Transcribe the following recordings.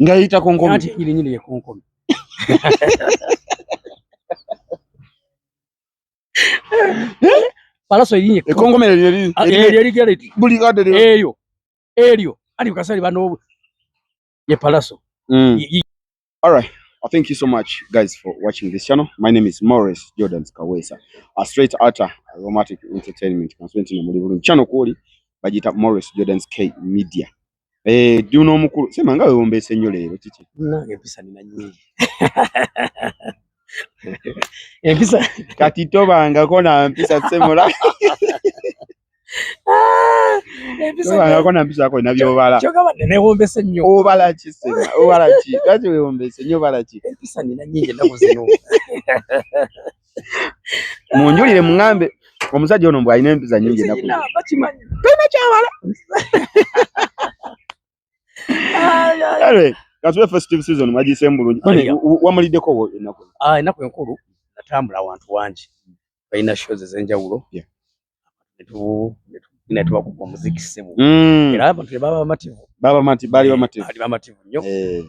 Ngayita konkomi. Ati nyini ye konkomi. Palaso yinye konkomi yeri gareti. Buli kade Elio. Ani ukasali bano ye Palaso. All right. Thank you so much, guys, for watching this channel. My name is Morris Jordan Kawesa, a straight arter, romantic entertainment consultant muri bulu channel kuli bagita Morris Jordan's K Media. Duno omukulu sema nga wewombese nnyo leero kiki? Nange empisa nina nyingi. Empisa kati tobangako na mpisa semola. Empisa na mpisa yako ina byobala. Choka ne wombese nnyo. Obala ki sema? Obala ki? Kati wewombese nnyo bala ki? Empisa nina nyingi ndako zino. Munjulire mungambe omusajja ono mbwa alina empisa nyingi ndako. Bakimanyi. Tena kyawala. Anyway, kaswe festive season magise mbulungi. Wamulideko wo enako. Enako enkulu natambula abantu wangi. Baina shows ezenjawulo. Yeah. Netuwa kwa muziki semu. Era abantu baba mativu. Bali bamativu. Ali bamativu nnyo.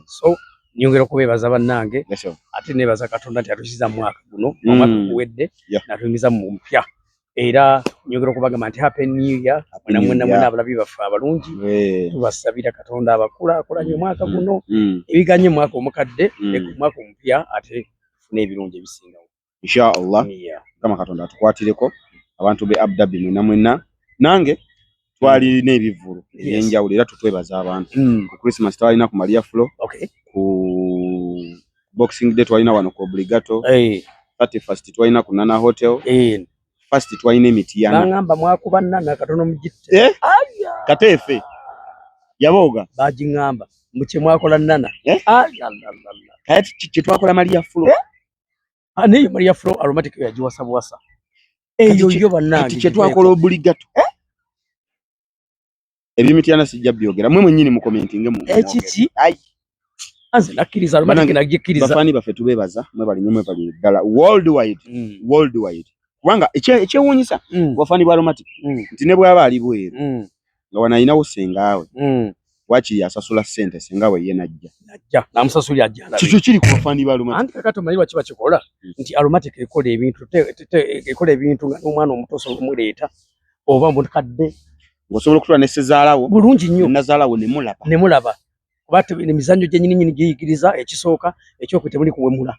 So nyongera kubebaza bannange. Yes sir. Ate nebaza Katonda nti atushiza mwaka guno omwaka guwedde natumiza mu mpya. Era nyongera kubagamba nti happy new year namwe abalabi baffe abalungi tubasabira Katonda abakula akolanye omwaka guno ebiganye mwaka omukadde ne ku mwaka ompya ate tufune ebirungi ebisingawo inshallah kama Katonda atukwatireko abantu be Abu Dhabi mwena nange twalina ebivulu ebyenjawulo era tutwebaza abantu ku Christmas twalina ku Maria Flow ku Boxing Day twalina wano ku Obligato 31st twalina ku Nana Hotel first twalina Emitiana bangamba mwakuba Nana katono mugitte katefe yaboga bagingamba muche mwakola Nana kati kiki twakola Maria Flow ani Maria Flow aromatic yajiwasa bwasa eyo bannange kiki twakola Obligato Emitiana sijja byogera mwe mwennyini mu commenting mu ekiki anze nakiriza aromatic nagikiriza bafani bafe tubebaza mwe bali nyumwe bali dala worldwide kubanga ekyewunyisa bafani ba aromatic nti ne bwaba ali bweru nga wanayina usengaawe wakiri asasula sente sengawe ye najja namusasuli ajja kiki kiri ku bafani ba aromatic anti kakato mayiwa kiba kikola nti aromatic ekola ebintu nga omwana omutoso omuleta oba mukadde ngosobola okutula ne sezaalawo bulungi nnyo nazaalawo ne mulaba kubate ne mizanyo gye nyinyi giyigiriza ekisooka ekyokwite muli kuwemula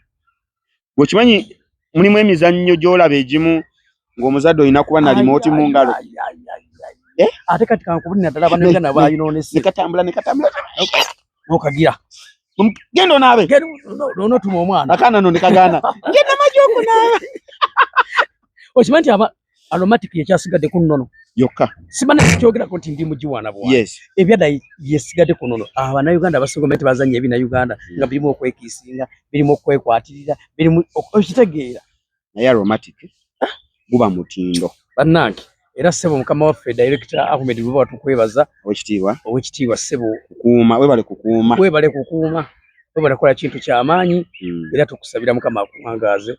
gwe kimanyi mulimu emizannyo gy'olaba egimu ng'omuzadde olina kuba na remote mu ngalo ate kati kankubulina ddala abanenga nabo ayinoonese nekatambula nokagira genda onaabe notuma omwana akaana no nekagaana genda majoku naabe okimanyi nti aromatic yekyasigadde ku nnono yokka simana ekyogerako nti ndi mugiwana bwa ebyada yesigadde ku nnono Abannayuganda basinga nti bazanya ebina Uganda nga birimu okwekiisinga birimu okwekwatirira birimu okitegeera naye aromatic guba mutindo bannange era Ssebo mukama waffe director Ahmed Luba tukwebaza owekitiibwa Ssebo kukuuma webale kukuuma webale kola kintu ky'amaanyi era tukusabira mukama akuwangaaze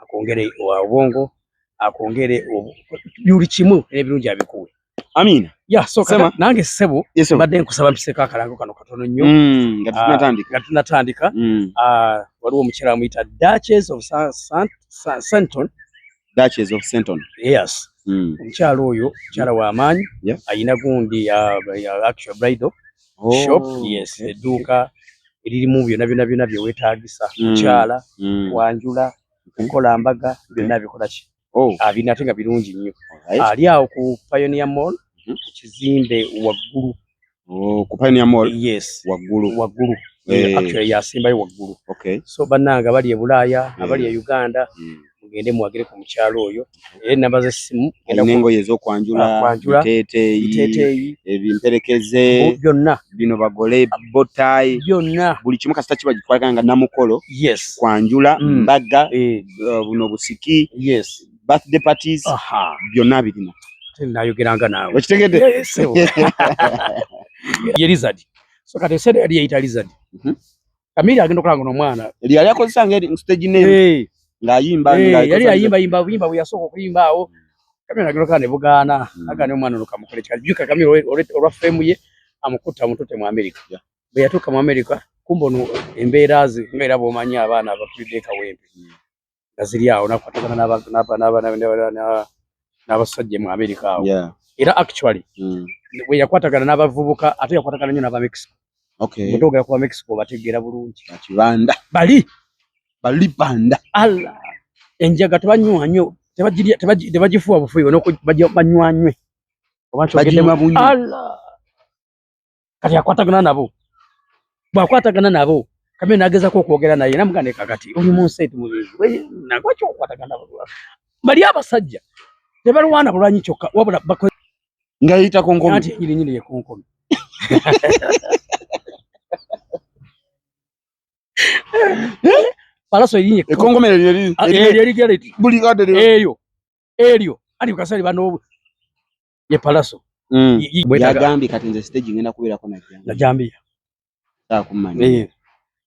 akongere obwongo akongere yuli kimu ebirungi abikuwe amina so nange Ssebo badde nkusaba mpiseko akalango kano katono nnyo nga tunatandika waliwo omukyala amuyita Duchess of Senton yes omukyala oyo mukyala w'amaanyi ayina gundi actual bridal shop yes edduuka eririmu byonna byeweetaagisa mukyala wanjula nkola mbaga byonna bikola ki abina ate nga birungi nnyo ali awo ku Pioneer Mall ku kizimbe waggulu ku Pioneer Mall waggulu actually yasimbayo waggulu so bannanga abali e Bulaaya abali e Uganda mugende muwagire ku mukyalo oyo namba z'essimu engoye ez'okwanjula biteeteeyi ebimperekeze byonna bino bagole botayi byonna buli kimu kasita kiba gitwalagana nga namukolo kwanjula mbaga buno busiki birthday parties byonna birina nayogeranga naawe okitegedde ye Lizard so kati esede yali yeyita Lizard Kamili agenda okulanga n'omwana yali akozesa nga stage name ng'ayimba yali ayimba bwe yasooka okuyimba awo Kamili agenda okulanga ne bugaana agane omwana ono kamukole kikajuka Kamili olwa fame ye amukutta mutute mu America bwe yatuuka mu America kumbono embeera bw'omanyi abaana abatulidde kawempe nga ziri awo nakwatagana n'abasajja mu America awo era actually bwe yakwatagana n'abavubuka ate yakwatagana nnyo n'aba Mexico. Bw'otogera kuba Mexico bategeera bulungi bali banda enjaga tebanywa nnyo tebagifuwa bufuyo banywa kati akwatagana nabo bw'akwatagana nabo Kamere n'agezako okwogera naye namugane kakati oli mu nseeti mubizi nagwaki okwatagana nabo bali abasajja tebalwana bulwanyi kyokka wabula nga yita konkomi ati nyiri ye konkomi Palaso yinye konkomi eri buli kade eryo ali kasali bano ye Palaso yagambi kati nze stage ngenda kubeerako na Jambia kumanya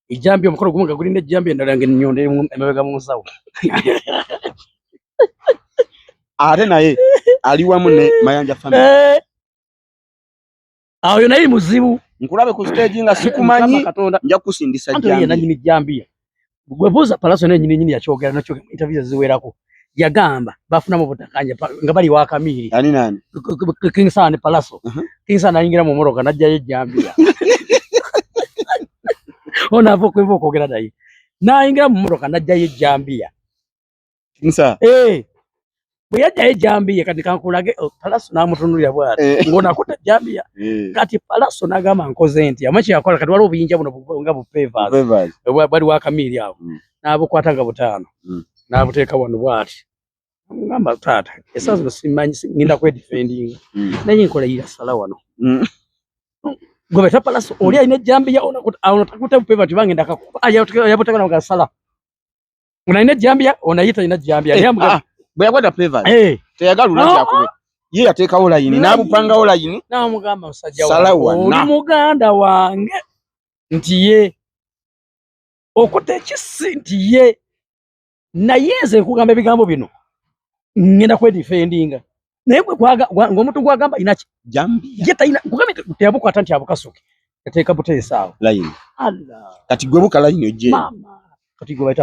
ijambi omukolo gumu gulinde ejambi endala ng'ennyonde emabega mu nsawo ate naye ali wamu ne Mayanja family awo naye muzibu nkulabe ku stage nga sikumanyi nja kusindisa Jambia nanyini Jambia gwe buuza Palaso n'ennyini yakyogera nakyo interview ziwerako yagamba bafunamu butakanya nga bali wa Kamiri nani King San Palaso King San ayingira mu moroka najjayo Jambia ona avoko kwogera naye n'ayingira mu moroka najjayo Jambia nsa bwe yajjayo Jambia kati kankulage Palaso n'amutunulira bwati ng'onakuta Jambia kati Palaso n'agamba nkoze nti amaki yakola kati waliwo obuyinja buno nga bupevers bali wa Kamiri awo n'abukwata nga butaano n'abuteeka wano bwati ngamba taata esaazi no simanyi ngenda kwedifendinga naye nkola yasala wano gwe beta Palaso oli alina Jambia ono takuta bupeva tibangenda akakuba yabutekana ngasala unaina Jambia onayita ina Jambia bwe yakwata pevers teyagala ulungi akube ye yateekawo layini n'abupangawo layini n'amugamba musajja oli muganda wange nti ye okuta ekisi nti ye naye nze nkugamba ebigambo bino ngenda kwedifendinga naye ng'omuntu gwagamba inaki Jambia ye talina kugambe teyabukwata nti abukasuke yateeka buteesaawo layini kati gwe buka layini ojje kati gwe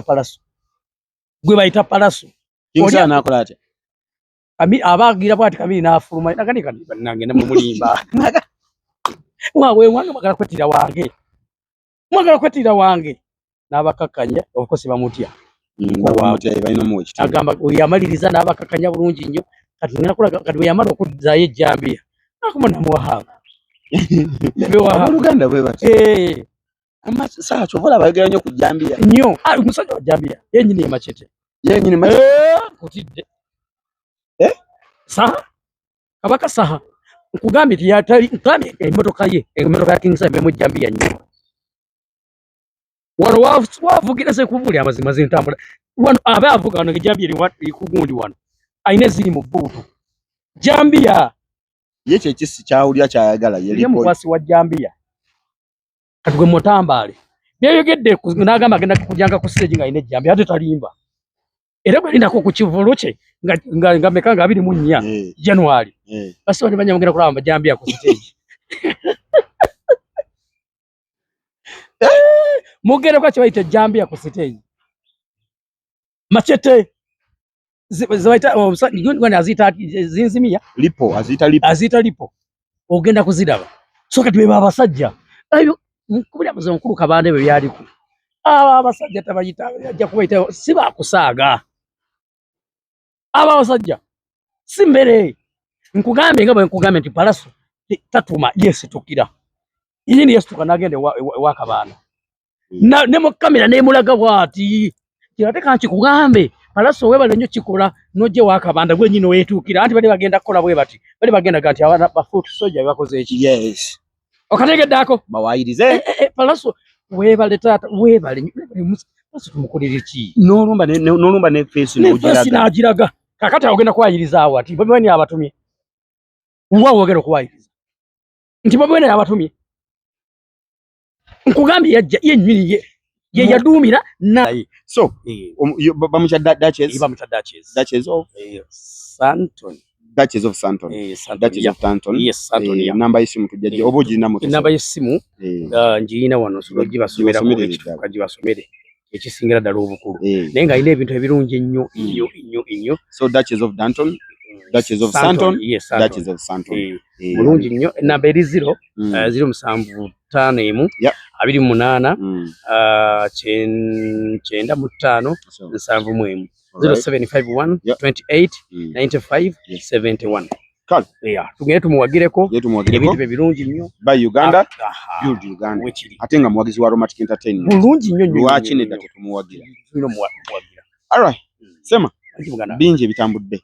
bayita Palaso Kinsa n'akola atya abagira bwati Kamiri n'afuluma nange namulimba mwawe wange mwagala kwetira wange n'abakakanya obukosi bamutya agamba yamaliriza n'abakakanya bulungi nnyo kati kati yamala okuzzaayo Jambia nakumona muwahanga Oluganda bwe bati saa chovola bayogera nnyo ku Jambia nnyo omusajja wa Jambia yennyini ye Machete kutidde saha kabaka saha nkugambye nti yatali nkugambye emmotoka ya King San mu Jambia nnyo wano wavugira se kubuli amazima z'entambula wano aba avuga wano Jambia eri kugundi wano ayina ziri mu bbuutu Jambia ye kyekisi kyawulya kyayagala ye mukwasi wa Jambia kati gwe Mutambale byayogedde n'agamba agenda kujanga ku stage nga ayina Jambia ate talimba era bwe lindako ku kivulu kye nga meka nga 24 January basi bali banyamugenda kulaba Jambia ku stage mugere kwa kibaita Jambia ku stage Machete zibaita ngwana azita zinzimia azita lipo ogenda kuzidaba so kati beba abasajja ayo kubira amaze nkulu kabande be byaliku abasajja tabayita ajja kubaita siba kusaaga abasajja simbere nkugambe nga bwe nkugambe nti Palaso tatuma yes tukira yini yes tukanagende wakabana na nemo kamera nemulaga bwati kirate kanki kugambe Palaso webale nnyo kikola noje wakabanda gwe nyino wetukira anti bali bagenda kola bwe bati bali bagenda ganti abana ba foot soldier bakoze eki yes okategeddako bawayirize Palaso webale tata webale Palaso tumukolere ki n'olumba ne face n'ogiraga kakati ogenda kwayiriza awo ati bobi wani abatumye wawo ogenda kwayiriza nti bobi wani abatumye nkugambye yajja yennyini ye yadumira naye so bamucha Duchess of Santon Duchess of Santon. Duchess of Santon. Yes, Santon. Namba y'essimu tujjaje oba ogirina mu namba y'essimu njirina wano so gibasomera gibasomere ekisingira ddala obukulu naye ng'alina ebintu ebirungi ennyo. So Duchess of Danton, Duchess of Santon, Duchess of Santon. Mulungi nnyo. Namba eri 07551 28 95 71. Kale tugende tumuwagireko ebintu bye birungi nnyo by Uganda build Uganda ate nga muwagizi wa Romantic Entertainment bulungi nnyo lwaki nedda tetumuwagira. Alright, sema bingi ebitambudde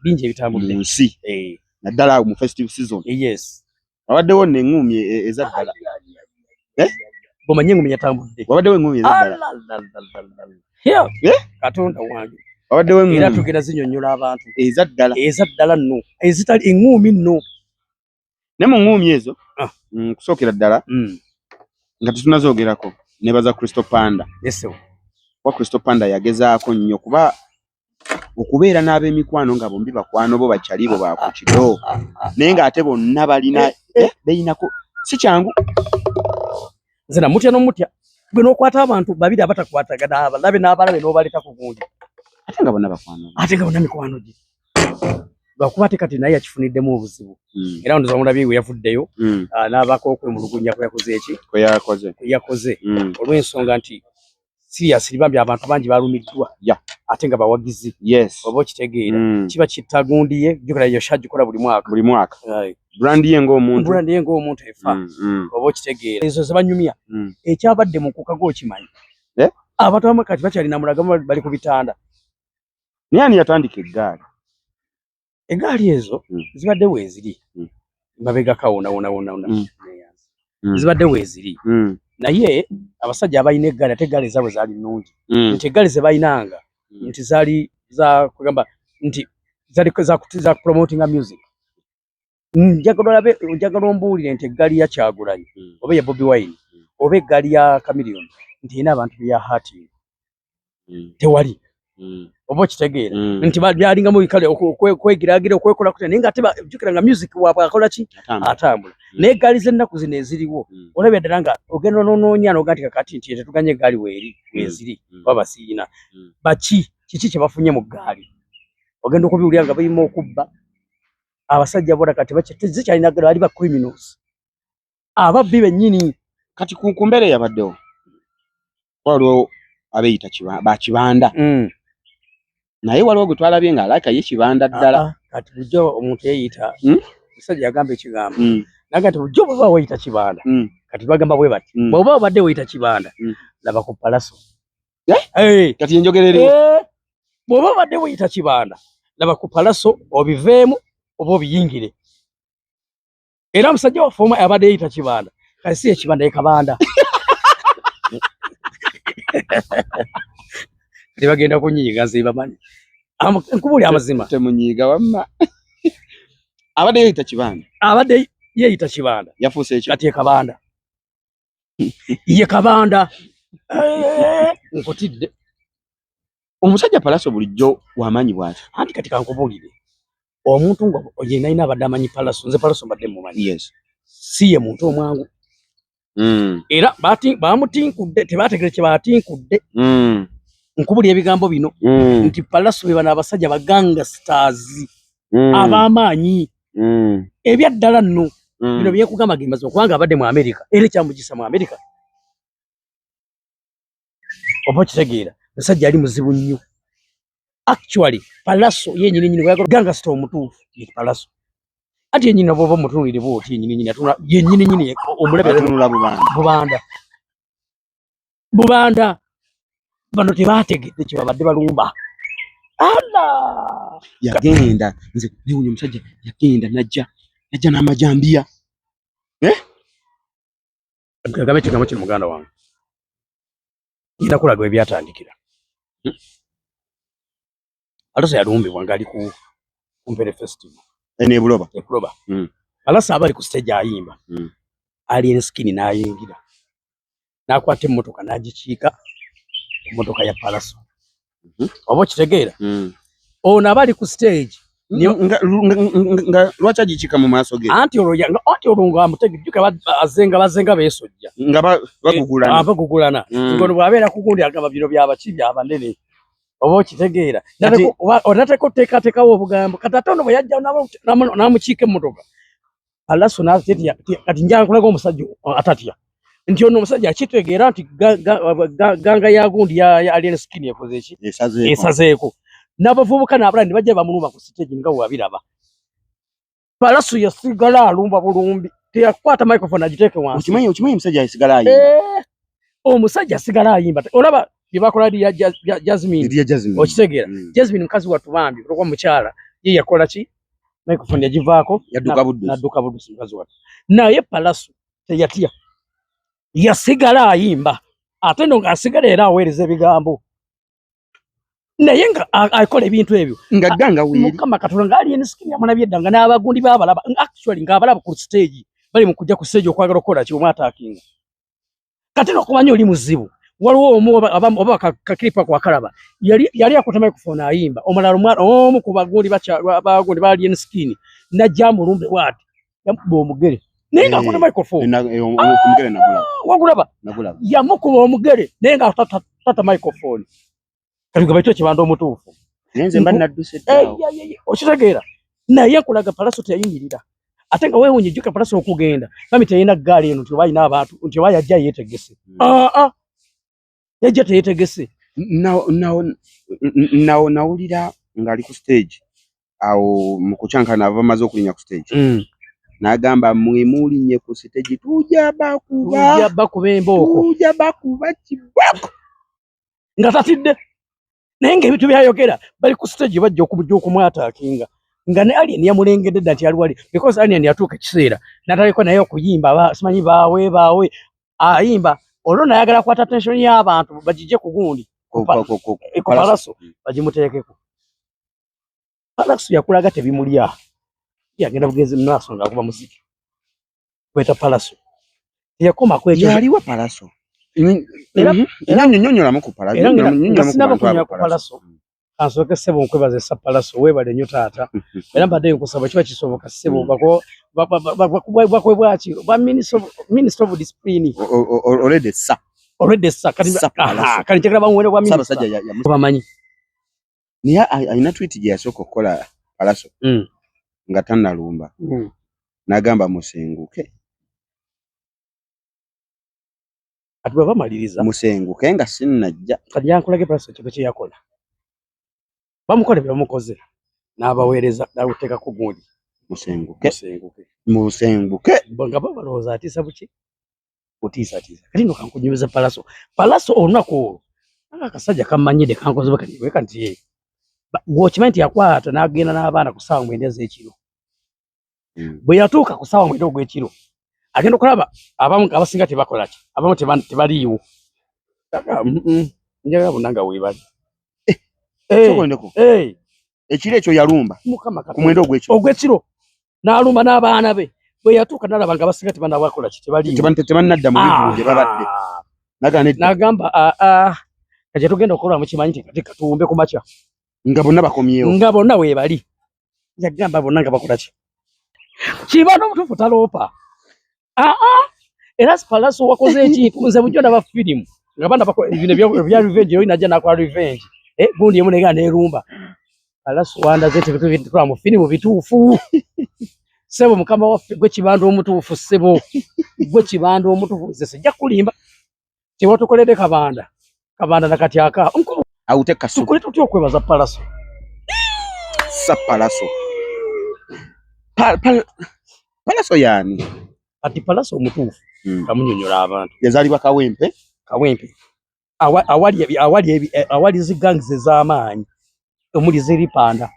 mu nsi naddala mu festive season. Wabaddewo n'enguumi ezaddala bw'omanyi enguumi yatambudde wabaddewo enguumi ezaddala Katonda wange wabaddewo enguumi era tugenda zinyonnyola abantu ezaddala nno ezitali enguumi nno ne mu nguumi ezo kusookera ddala nga tetunazoogerako nebaza Crystal Panda. Wa Crystal Panda yagezaako nnyo kuba okubeera n'ab'emikwano nga bombi bakwano bo bakyali bo bakukido naye ng'ate bonna balina beyinako si kyangu. Nze namutya n'omutya gwe n'okwata abantu babiri abatakwatagana abalabe n'abalabe n'obaleta ku gundi ate nga bonna bakwano ate nga bonna mikwano gye lwakuba ate kati naye yakifuniddemu obuzibu era ndoza mulabye we yavuddeyo n'abaako okwemulugunya kwe yakoze olw'ensonga nti seriously bambi abantu bangi balumiddwa ate nga bawagizi oba okitegeera kiba kittagundiye jjukira Yosha gikola buli mwaka brand ye ng'omuntu efa oba okitegeera ezo ze banyumya ekyabadde mu kukago okimanyi abantu abamu kati bakyalina mulagamu bali ku bitanda. Naye ani yatandika eggaali ezo zibadde weeziri mabega kawona zibadde weeziri naye abasajja abalina eggaali ate eggaali ezaabwe zaali nnungi nti eggaali ze balinanga nti zaali za kugamba nti zaali za promotinga music. Njagala ombuulire nti eggaali ya Kyagulanyi oba ya Bobi Wine oba eggaali ya Chameleone nti ina abantu bya hati tewali oba okitegeera nti byalingamu kale okwegiraagira okwekola kutya naye ng'ate jjukira nga music waabwe akola ki atambula naye eggaali z'ennaku zino eziriwo olabya ddala nga ogenda n'onoonya n'oga nti kakati nti tetuganye eggaali weeziri oba basiina kiki kye bafunye mu ggaali ogenda okubiwulira nga birima okubba abasajja bola kati zikyalina ggala bali ba criminals ababbi bennyini kati ku mbeera eyabaddewo waliwo abeeyita bakibanda naye waliwo gwe twalabye ng'alaaka ye kibanda ddala kati bulijjo omuntu yeeyita musajja yagamba ekigambo naga nti bulijjo bw'oba weeyita kibanda kati bagamba bwe bati bw'oba obadde weeyita kibanda laba ku palaso kati enjogerere bw'oba obadde weeyita kibanda laba ku palaso obiveemu oba obiyingire era musajja waffe omu abadde yeeyita kibanda kati si ekibanda ye kabanda kati bagenda kunyiiga nze bamanyi nkubuli amazima temunyiiga wamma abadde yeeyita kibanda yafuuse ekyo kati ye kabanda ye kabanda nkutidde omusajja palaso bulijjo w'amaanyi bw'ati anti kati kankubulire omuntu nga ye nalina abadde amanyi palaso nze palaso mbadde mumanyi si ye muntu omwangu era bamutinkudde tebategere kye batinkudde nkubulya ebigambo bino nti palaso be bano abasajja baganga stars ab'amaanyi ebyaddala nno bino byekugamba ge mazima kubanga abadde mu Amerika era ekyamugisa mu Amerika oba okitegeera musajja ali muzibu nnyo actually palaso yennyini ganga sita omutuufu ye palaso ati yennyini bw'oba omutunuulire bw'oti yennyini omulabe bubanda bano tebategedde kye babadde balumba yagenda nze newunya omusajja yagenda najja n'amajambiya agabe ekigambo kino muganda wange ngenda kulaga ebyatandikira Alasa yalumbibwa ng'ali ku Mpere Festival ebuloba Alasa aba ali ku stage ayimba alien skin n'ayingira n'akwata emmotoka n'agikiika ku mmotoka ya Palaso oba okitegeera ono aba ali ku stage nga lwacha gichika mu maaso ge anti olwo amutegeka bazenga besojja nga bagugulana ngono bwabeera kugundi agamba bino byabakibi abanene oba okitegeera onateko teekateekawo obugambo kati ate ono bwe yajja n'amukiika emmotoka Palaso kati njankulaga omusajja atatya nti ono omusajja akitegeera nti ganga ya gundi ya Alien Skin ekoze eki esazeeko n'abavubuka n'abalala ne bajja bamulumba ku stage nga wabiraba Palaso yasigala alumba bulumbi teyakwata microphone agiteeke wansi okimanyi omusajja yasigala ayimba omusajja asigala ayimba olaba bye bakola ya Jasmine okitegeera Jasmine mukazi wattu bambi olwo mukyala ye yakola ki microphone yagivaako nadduka buddusi mukazi wattu naye Palaso teyatya yasigala ayimba ate no ng'asigala era aweereza ebigambo naye nga akola ebintu ebyo nga ganga weeri Mukama Katonda nga Alien Skin yamulabye dda nga n'abagundi baabalaba actually ng'abalaba ku stage bali mu kujja ku stage okwagala okukola ki omwataakinga kati n'okumanya oli muzibu waliwo omu oba kakiripa kwa kalaba yali akuta microphone ayimba omulala omu ku bagundi ba Alien Skin najja mulumbe bw'ati yamukuba omugere naye ng'akuta microphone omugere wagulaba yamukuba omugere naye nga tata microphone kati nga baito ekibanda omutuufu nze mba nadduse okitegeera naye nkulaga Palaso teyayimirira ate nga weewunya ejjuka Palaso okugenda bami teyina ggaali eno nti oba ayina abantu nti oba yajja yeetegese yajja teyeetegese nawulira ng'ali ku stage awo mu kucankana ava maze okulinya ku stage n'agamba mwemulinye ku stage tujja bakuba embooko tujja bakuba kibako nga tatidde naye ng'ebintu byayogera bali ku stage bajja okumwataakinga nga ne Alien yamulengedde dda nti ali wali because Alien yatuuka ekiseera n'ataliko naye okuyimba simanyi baawe ayimba olwo nayagala kwata attention y'abantu bagijje ku gundi ku Palaso bagimuteekeko Palaso yakulaga tebimulya yagenda bugenzi mu maaso ng'akuba muziki kweta Palaso yakoma kwekyo yaliwa Palaso era nyonyolamu ku Palaso ansooke ssebo nkwebaza essa Palaso weebale nnyo taata era mbadde nkusaba kiba kisoboka ssebo bakwebwaki ba Minister of Discipline already kati njagala bamuwere bwa minisita bamanyi naye alina tweet gye yasooka okukola Palaso nga tannalumba n'agamba musenguke ati bwe bamaliriza musenguke nga sinnajja kati yankulage Palaso kiko kye yakola bamukola bye bamukoze n'abaweereza n'aguteeka ku gundi musenguke nga babalowooza atiisa buki utiisatiisa kati no kankunyumiza Palaso olunaku olwo akasajja kammanyidde kankoze weka nti gwokimanyi nti yakwata n'agenda n'abaana ku ssaawa 9 ez'ekiro bwe yatuuka ku ssaawa 9 ogw'ekiro agenda okulaba abamu abasinga tebakola ki abamu tebaliiwo njagala bonna nga weebali ekiro ekyo yalumba ku 9 ogw'ekiro n'alumba n'abaana be bwe yatuuka n'alaba nga abasinga tebanabakola ki tebannadda mu bivulo gye babadde n'agamba kati tugenda okukola mukimanyi nti katumbe ku makya nga bonna bakomyewo nga bonna weebali yagamba bonna nga bakola ki kiba n'omutuufu taloopa era Palaso wakoze ekintu nze bujjo ndaba firimu nga bana bino ebya revenge oyo najja nakola revenge gundi emu nega neerumba Palaso wandaze tebitukola mu firimu bituufu ssebo mukama waffe gwe kibanda omutuufu ssebo gwe kibanda omutuufu nze sijja kulimba tewatukoledde kabanda nakati aka awute kasu tukole tutya okwebaza Palaso Palaso Palaso yani ati Palaso omutuufu kamunyonyola abantu yazaalibwa Kawempe awali zigangs ez'amaanyi omuli ziripanda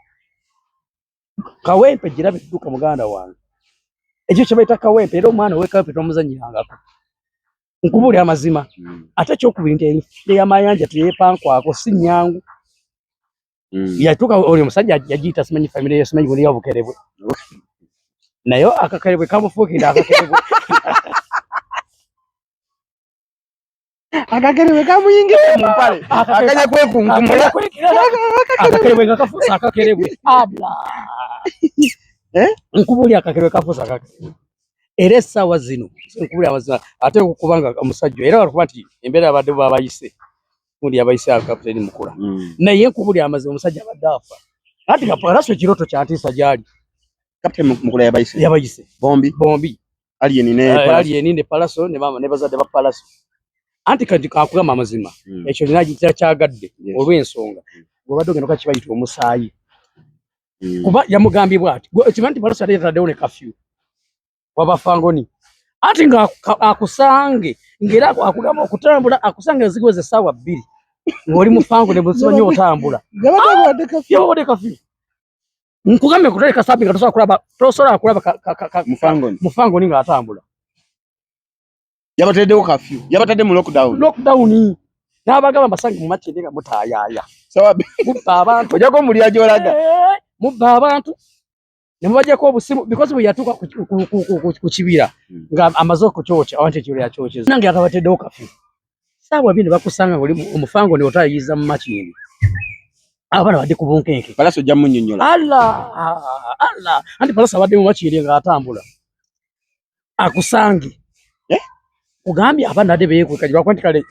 Kawempe girabe edduuka muganda wange ekyo kye bayita Kawempe era omwana w'Ekawempe tomuzanyirangako nkubuulira amazima ate kyokubiri nti enfire y'amayanja teyeepankwako si nnyangu yatuuka oli omusajja yagiyita simanyi famire simanyi buli yabukerebwe naye akakerebwe kamufuukira akakerebwe Akakerewe kamuyingira mu mpale akanya kwekunkumula akakerewe ngakafusa akakerewe abla nkubuli akakerewe kafusa akakerewe era essaawa zino nkubuli amazima ate okubanga omusajja era walikuba nti embeera abadde babayise kundi yabayise akapiteni mukula naye nkubuli amazima omusajja abadde afa ati Palaso ekiroto kyantiisa gyali kapiteni mukula yabayise bombi alien ne Palaso ne mama ne bazadde ba Palaso anti kati kakugamba amazima ekyo ninagira kyagadde olw'ensonga bw'obadde ogenda okakibayita omusaayi kuba yamugambye bw'ati ekimanyi Palaso yali yataddewo ne kafyu wabafangoni ati nga akusange ng'era akugamba okutambula akusange ezigiweza essaawa 2 ng'oli mufango ne busimanyi otambula yabadde kafyu nkugambe kutoleka sabi nga tosobola kulaba mufangoni ng'atambula yabateddewo kafyu yabatadde mu lockdown n'abagamba basange mu makindi nga mutayaaya sawa mubba abantu ojako muli ajolaga mubba abantu ne mubajjako obusimu because bwe yatuuka ku kibira nga amaze okukyokya awanti ekibira yakyokyeza nange akabateddewo kafyu saawa 2 ne bakusanga ng'oli omufango ne otayiiza mu makindi abana badde ku bunkenke Palaso ojja munnyonnyola Allah anti Palaso abadde mu makindi ng'atambula akusange kugambye abana ade beekweka gibakwanti kale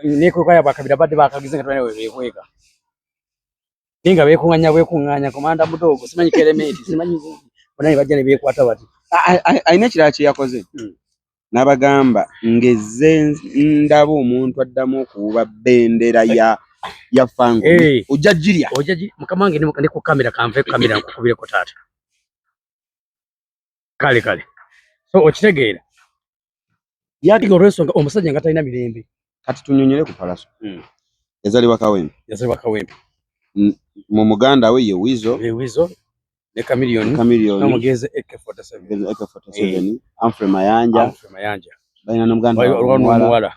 neekweka yabwe akabira badde bakagize nga tubane beekweka nga beekuŋŋanya komanda mudogo simanyi kerementi simanyi bonani bajja ne beekwata bati alina ekirala kye yakoze n'abagamba ng'ezze ndaba omuntu addamu okuwuba bendera ya fango ojja girya mukama wange ne ku kamera kanve kamera nkukubireko taata kale so okitegeera yati olw'ensonga omusajja nga talina mirembe kati tunyonyole ku Palaso yazalibwa Kawempe mu muganda we ye Wizo ne Chameleon n'omugeze AK47 Humphrey Mayanja balina n'omuganda omuwala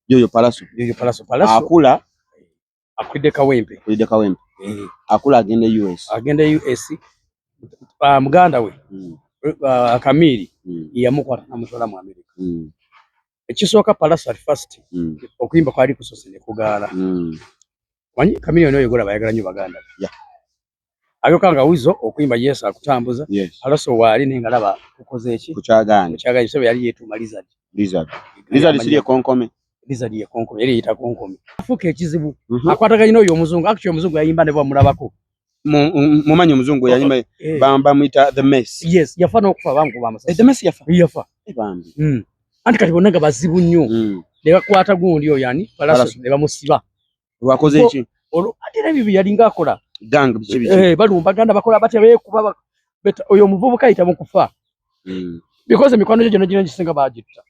yoyo Palaso akula akulidde Kawempe akula agenda US muganda we Kamili yamukwata namutwala mu America ekisooka Palaso at first okuyimba kwali kusose ne kugaala manyi Chameleon oyo gola bayagala nnyo baganda ayokanga Wizo okuyimba Yesu akutambuza Palaso waali nengalaba kukoze eki kukyagani sebe yali yeetuma Lizard siriye konkome Lizard ye konkome yali yita konkome afuka ekizibu akwataganya oyo omuzungu actually omuzungu yayimba ne bamulabako mumanyi omuzungu yayimba bamba muita the mess yafana okufa bankuba amasasi the mess yafa bambi anti kati bonna nga bazibu nnyo ne bakwata gundi oyo yani Palaso ne bamusiba lwakoze eki ate nebyo yalinga akola gang bichi balumbaganda bakola batya beekuba oyo omuvubuka ayita mu kufa because emikono gyo gino gisinga bagitta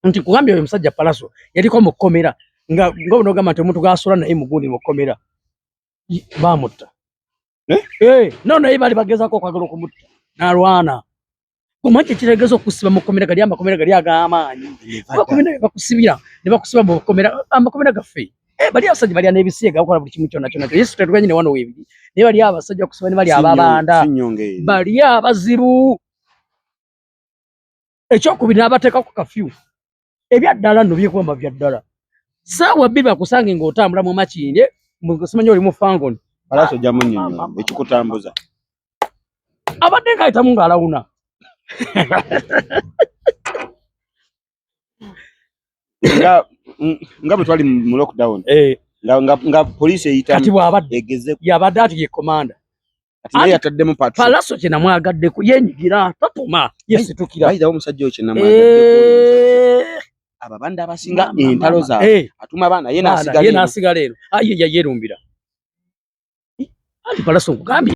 nti kugambye oyo musajja Palaso yaliko mu kkomera nga bonogamba nti omuntu gasula naye mugundi mu kkomera bamutta naye bali bagezako okwagala okumutta n'alwana kumanyi ekitegeeza okusiba mu kkomera gali amakomera gali ag'amaanyi bakusibira ne bakusiba mu kkomera amakomera gaffe bali abasajja bali n'ebisiega bakola buli kimu kyonna Yesu tetuganye ne wano weebiri naye bali abasajja okusiba ne bali ababanda bali abazibu ekyokubiri n'abateeka ku kafyu ebyaddala nno byekuba byaddala saawa 2 bakusange ng'otambula mu makindi simanyi oli mu fangoni Palaso ojja munnyonnyola ekikutambuza abadde ng'ayitamu ng'alawuna nga bwe twali mu lockdown nga poliisi eyitamu kati bw'abadde yabadde ati ye komanda naye yataddemu Palaso kye namwagaddeko yenyigira tatuma yesitukira bayidawo omusajja oyo kye namwagaddeko ababanda abasinga entalo zaabwe atuma abaana ye n'asigala eno yerumbira anti Palaso nkugambye